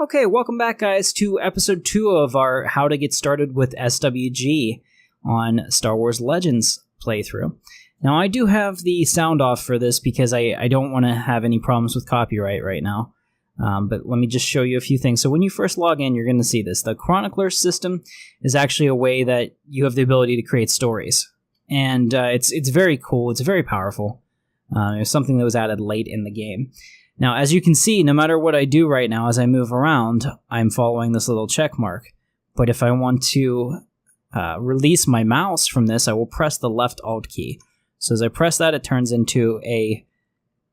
Okay, welcome back, guys, to episode 2 of our How to Get Started with SWG on Star Wars Legends playthrough. Now, I do have the sound off for this because I don't want to have any problems with copyright right now. But let me just show you a few things. So when you first log in, you're going to see this. The Chronicler system is actually a way that you have the ability to create stories. And it's very cool. It's very powerful. It's something that was added late in the game. Now, as you can see, no matter what I do right now as I move around, I'm following this little check mark. But if I want to release my mouse from this, I will press the left Alt key. So as I press that, it turns into a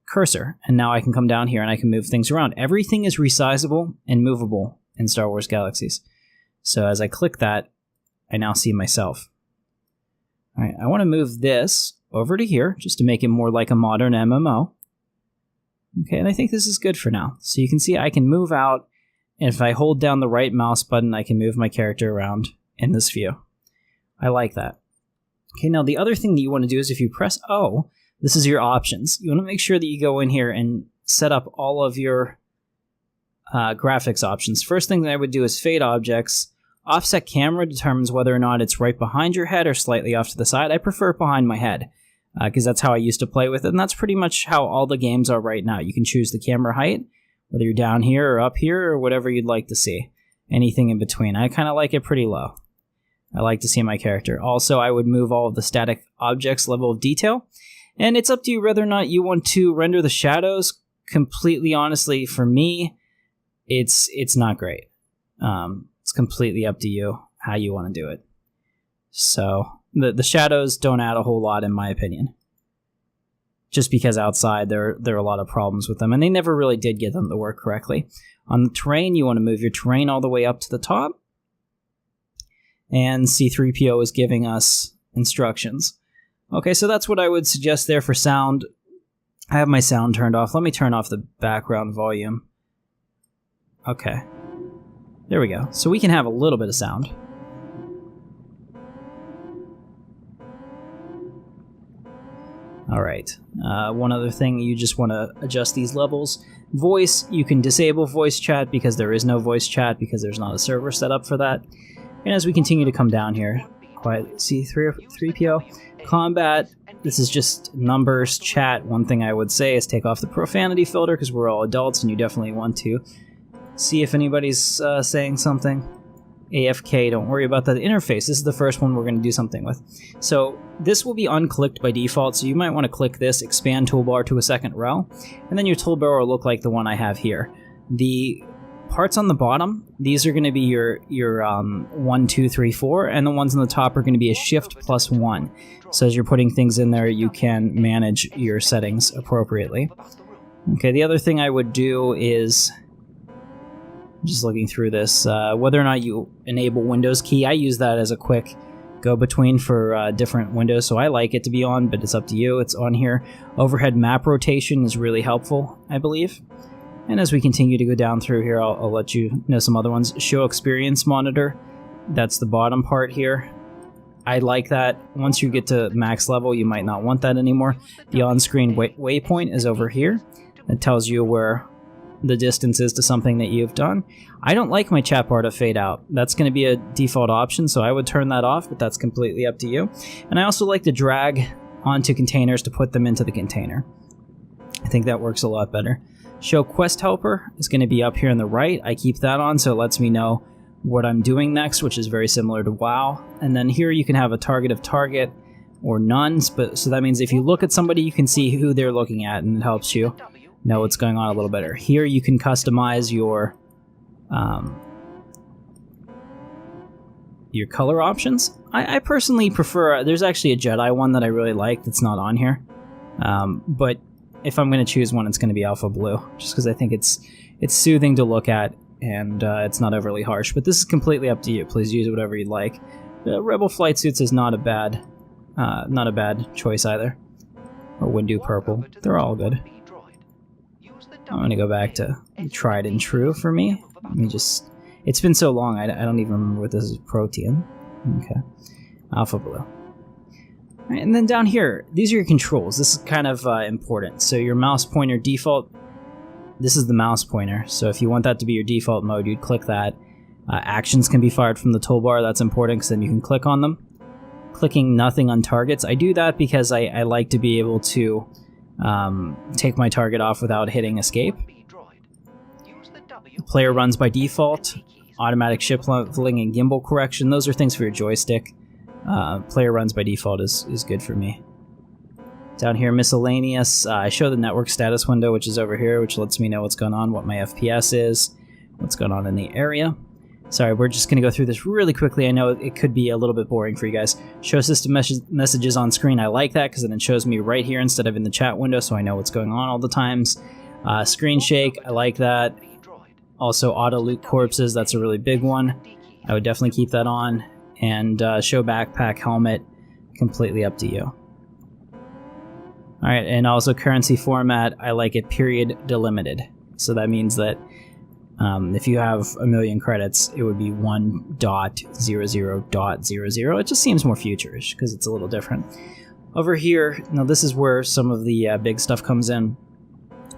cursor. And now I can come down here and I can move things around. Everything is resizable and movable in Star Wars Galaxies. So as I click that, I now see myself. All right, I want to move this over to here just to make it more like a modern MMO. Okay, and I think this is good for now. So you can see I can move out, and if I hold down the right mouse button, I can move my character around in this view. I like that. Okay, now the other thing that you want to do is if you press O, this is your options. You want to make sure that you go in here and set up all of your graphics options. First thing that I would do is fade objects. Offset camera determines whether or not it's right behind your head or slightly off to the side. I prefer it behind my head, because that's how I used to play with it, and that's pretty much how all the games are right now. You can choose the camera height, whether you're down here or up here or whatever you'd like to see. Anything in between. I kind of like it pretty low. I like to see my character. Also, I would move all of the static objects level of detail, and it's up to you whether or not you want to render the shadows. Completely honestly, for me, it's not great. It's completely up to you how you want to do it. So the shadows don't add a whole lot in my opinion. Just because outside there are a lot of problems with them, and they never really did get them to work correctly. On the terrain, you want to move your terrain all the way up to the top. And C-3PO is giving us instructions. Okay, so that's what I would suggest there for sound. I have my sound turned off. Let me turn off the background volume. Okay. There we go. So we can have a little bit of sound. All right. One other thing, you just want to adjust these levels. Voice, you can disable voice chat because there is no voice chat because there's not a server set up for that. And as we continue to come down here, quiet C-3PO. Combat, this is just numbers, chat. One thing I would say is take off the profanity filter because we're all adults and you definitely want to see if anybody's saying something. AFK, don't worry about that interface. This is the first one we're going to do something with. So this will be unclicked by default, so you might want to click this, expand toolbar to a second row, and then your toolbar will look like the one I have here. The parts on the bottom, these are going to be your 1, 2, 3, 4, and the ones on the top are going to be a shift plus 1. So as you're putting things in there, you can manage your settings appropriately. Okay, the other thing I would do is, just looking through this, whether or not you enable Windows key, I use that as a quick go-between for different windows, so I like it to be on, but it's up to you. It's on here. Overhead map rotation is really helpful, I believe. And as we continue to go down through here, I'll let you know some other ones. Show experience monitor, that's the bottom part here. I like that. Once you get to max level, you might not want that anymore. The on-screen waypoint is over here. It tells you where the distance is to something that you've done. I don't like my chat bar to fade out. That's going to be a default option, so I would turn that off, but that's completely up to you. And I also like to drag onto containers to put them into the container. I think that works a lot better. Show quest helper is going to be up here on the right. I keep that on so it lets me know what I'm doing next, which is very similar to WoW. And then here you can have a target of target or none, but so that means if you look at somebody, you can see who they're looking at, and it helps you know what's going on a little better. Here you can customize your color options. I personally prefer, there's actually a Jedi one that I really like that's not on here, but if I'm going to choose one, it's going to be alpha blue, just because I think it's soothing to look at, and it's not overly harsh, but this is completely up to you. Please use whatever you'd like. Rebel flight suits is not a bad choice either, or Windu purple. They're all good. I'm going to go back to tried and true for me. Let me just... It's been so long, I don't even remember what this is. Protein. Okay. Alpha blue. Right, and then down here, these are your controls. This is kind of important. So your mouse pointer default this is the mouse pointer. So if you want that to be your default mode, you'd click that. Actions can be fired from the toolbar. That's important because then you can click on them. Clicking nothing on targets. I do that because I like to be able to take my target off without hitting escape. The player runs by default. Automatic ship leveling and gimbal correction. Those are things for your joystick. Player runs by default is good for me. Down here, miscellaneous. I show the network status window, which is over here, which lets me know what's going on, what my FPS is, what's going on in the area. Sorry, we're just going to go through this really quickly. I know it could be a little bit boring for you guys. Show system messages on screen. I like that because then it shows me right here instead of in the chat window, so I know what's going on all the times. Screen shake. I like that. Also, auto loot corpses. That's a really big one. I would definitely keep that on. And show backpack helmet. Completely up to you. Alright, and also currency format, I like it period delimited. So that means that if you have 1,000,000 credits, it would be 1.00.00. It just seems more futurish because it's a little different. Over here, now this is where some of the big stuff comes in.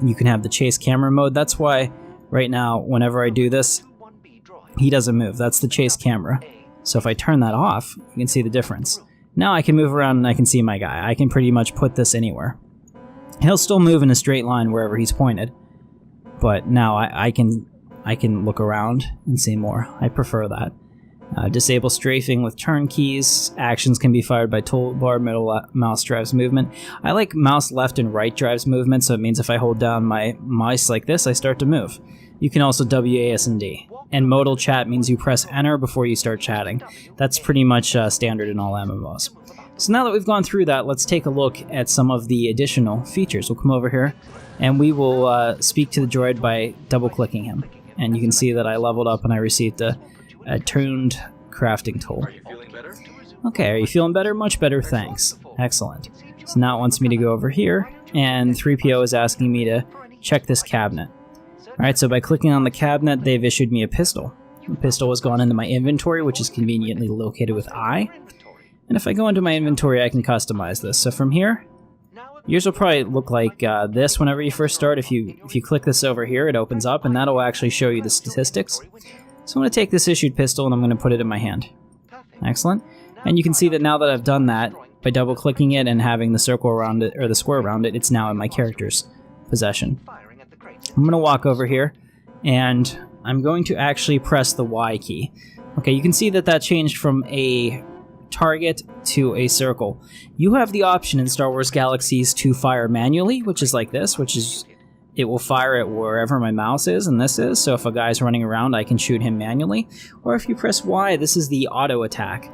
You can have the chase camera mode. That's why right now, whenever I do this, he doesn't move. That's the chase camera. So if I turn that off, you can see the difference. Now I can move around and I can see my guy. I can pretty much put this anywhere. He'll still move in a straight line wherever he's pointed, but now I can look around and see more. I prefer that. Disable strafing with turn keys. Actions can be fired by toolbar, middle mouse drives movement. I like mouse left and right drives movement, so it means if I hold down my mouse like this, I start to move. You can also WASD. And modal chat means you press enter before you start chatting. That's pretty much standard in all MMOs. So now that we've gone through that, let's take a look at some of the additional features. We'll come over here, and we will speak to the droid by double-clicking him. And you can see that I leveled up and I received a tuned crafting tool. Are you feeling better? Okay, are you feeling better? Much better, thanks. Excellent. So now it wants me to go over here, and 3PO is asking me to check this cabinet. Alright, so by clicking on the cabinet, they've issued me a pistol. The pistol has gone into my inventory, which is conveniently located with I. And if I go into my inventory, I can customize this. So from here, yours will probably look like this whenever you first start. If you click this over here, it opens up, and that'll actually show you the statistics. So I'm going to take this issued pistol, and I'm going to put it in my hand. Excellent. And you can see that now that I've done that, by double-clicking it and having the circle around it, or the square around it, it's now in my character's possession. I'm going to walk over here, and I'm going to actually press the Y key. Okay, you can see that that changed from a target to a circle. You have the option in Star Wars Galaxies to fire manually, which is like this, which is it will fire it wherever my mouse is, and this is, so if a guy's running around, I can shoot him manually. Or if you press Y, this is the auto attack.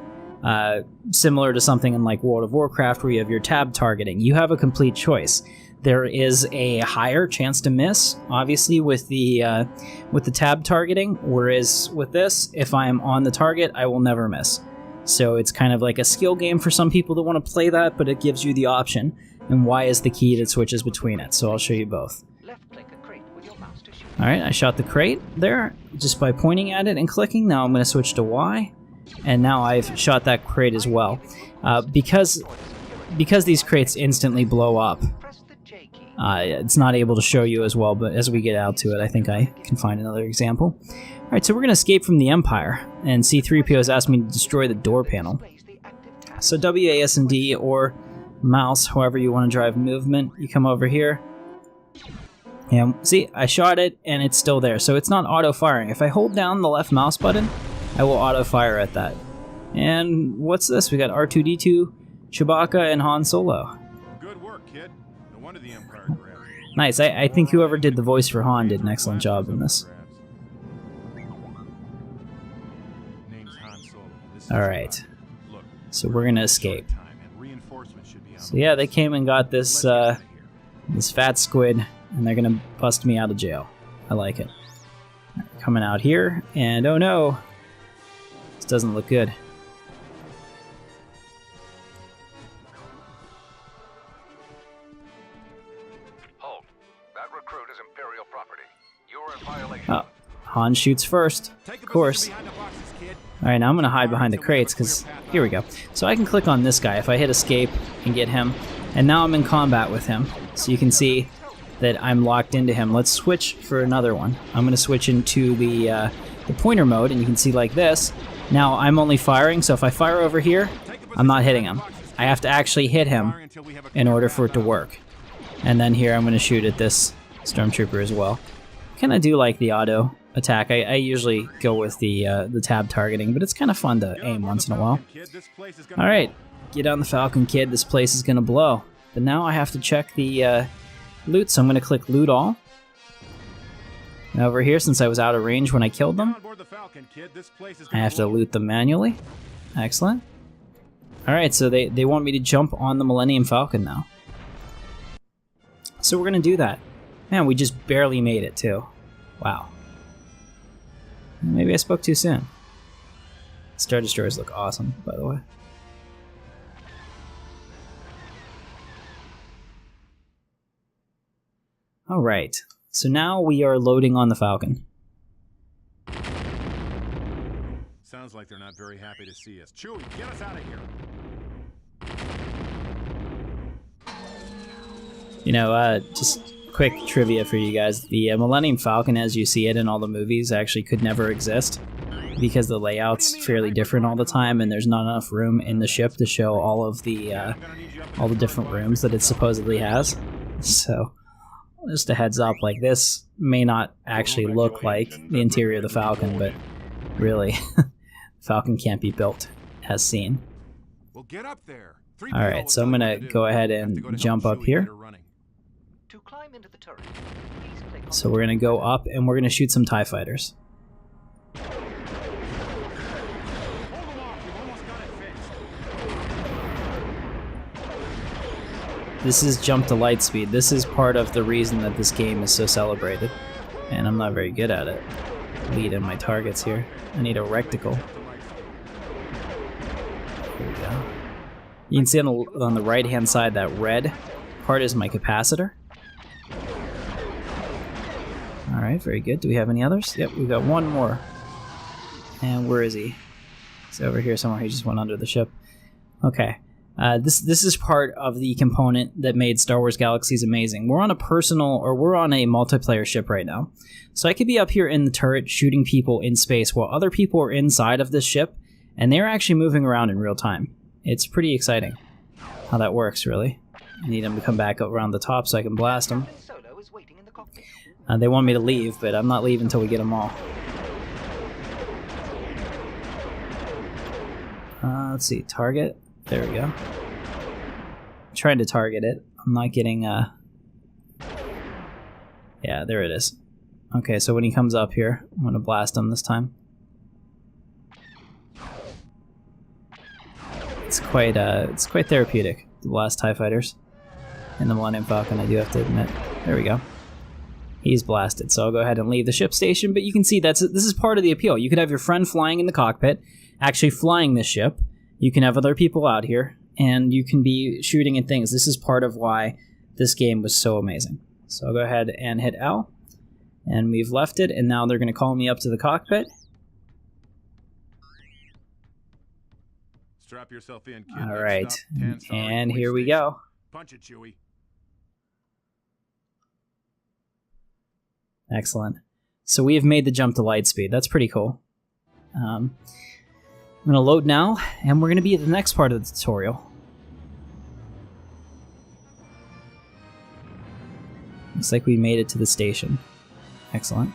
Similar to something in like World of Warcraft where you have your tab targeting. You have a complete choice. There is a higher chance to miss, obviously, with the tab targeting, whereas with this, if I am on the target, I will never miss. So it's kind of like a skill game for some people that want to play that, but it gives you the option, and Y is the key that switches between it, so I'll show you both. Alright, I shot the crate there, just by pointing at it and clicking. Now I'm going to switch to Y, and now I've shot that crate as well. Because these crates instantly blow up, it's not able to show you as well, but as we get out to it, I think I can find another example. Alright, so we're going to escape from the Empire, and C-3PO has asked me to destroy the door panel. So WASD or mouse, however you want to drive movement, you come over here, and see, I shot it, and it's still there, so it's not auto-firing. If I hold down the left mouse button, I will auto-fire at that. And what's this? We got R2-D2, Chewbacca, and Han Solo. Good work, kid. No wonder the Empire grabbed you. Nice. I think whoever did the voice for Han did an excellent job in this. Alright. So we're gonna escape. So yeah, they came and got this this fat squid, and they're gonna bust me out of jail. I like it. Coming out here, and oh no! This doesn't look good. Hold. That recruit is Imperial property. You are in violation. Oh, Han shoots first, of course. Alright, now I'm going to hide behind the crates, because here we go. So I can click on this guy if I hit escape and get him, and now I'm in combat with him. So you can see that I'm locked into him. Let's switch for another one. I'm going to switch into the pointer mode, and you can see like this. Now I'm only firing, so if I fire over here, I'm not hitting him. I have to actually hit him in order for it to work. And then here I'm going to shoot at this stormtrooper as well. Kind of do like the auto attack. I usually go with the tab targeting, but it's kind of fun to aim once in a while. Alright, get on the Falcon, kid. This place is going to blow. But now I have to check the loot, so I'm going to click loot all. And over here, since I was out of range when I killed them, I have to loot them manually. Excellent. Alright, so they want me to jump on the Millennium Falcon now. So we're going to do that. Man, we just barely made it, too. Wow. Maybe I spoke too soon. Star Destroyers look awesome, by the way. Alright, so now we are loading on the Falcon. Sounds like they're not very happy to see us. Chewie, get us out of here. You know, just quick trivia for you guys. The Millennium Falcon, as you see it in all the movies, actually could never exist because the layout's fairly different all the time, and there's not enough room in the ship to show all the different rooms that it supposedly has. So, just a heads up, like this may not actually look like the interior of the Falcon, but really, Falcon can't be built as seen. Well, get up there. Alright, so I'm gonna go ahead and jump up here. To climb into the turret, please click on So we're gonna go up and we're gonna shoot some TIE fighters. This is jump to Lightspeed. This is part of the reason that this game is so celebrated. And I'm not very good at it. Lead in my targets here. I need a reticle. Here we go. You can see on the right hand side that red part is my capacitor. Alright, very good. Do we have any others? Yep, we've got one more. And where is he? He's over here somewhere. He just went under the ship. Okay. This is part of the component that made Star Wars Galaxies amazing. We're on a multiplayer ship right now. So I could be up here in the turret shooting people in space while other people are inside of this ship, and they're actually moving around in real time. It's pretty exciting how that works, really. I need them to come back around the top so I can blast them. They want me to leave, but I'm not leaving until we get them all. Let's see, target. There we go. I'm trying to target it. I'm not getting, yeah, there it is. Okay, so when he comes up here, I'm going to blast him this time. It's quite therapeutic, the blast TIE fighters. And the Millennium Falcon, I do have to admit. There we go. He's blasted, so I'll go ahead and leave the ship station, but you can see this is part of the appeal. You could have your friend flying in the cockpit, actually flying this ship. You can have other people out here, and you can be shooting at things. This is part of why this game was so amazing. So I'll go ahead and hit L, and we've left it, and now they're going to call me up to the cockpit. Strap yourself in, kid. All right, and here we go. Punch it, Chewie. Excellent. So we have made the jump to Lightspeed. That's pretty cool. I'm going to load now, and we're going to be at the next part of the tutorial. Looks like we made it to the station. Excellent.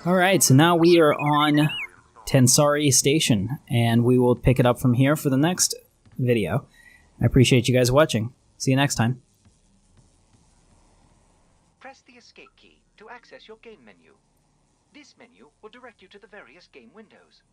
Alright, so now we are on Tensari Station, and we will pick it up from here for the next video. I appreciate you guys watching. See you next time. Press the escape key to access your game menu. This menu will direct you to the various game windows.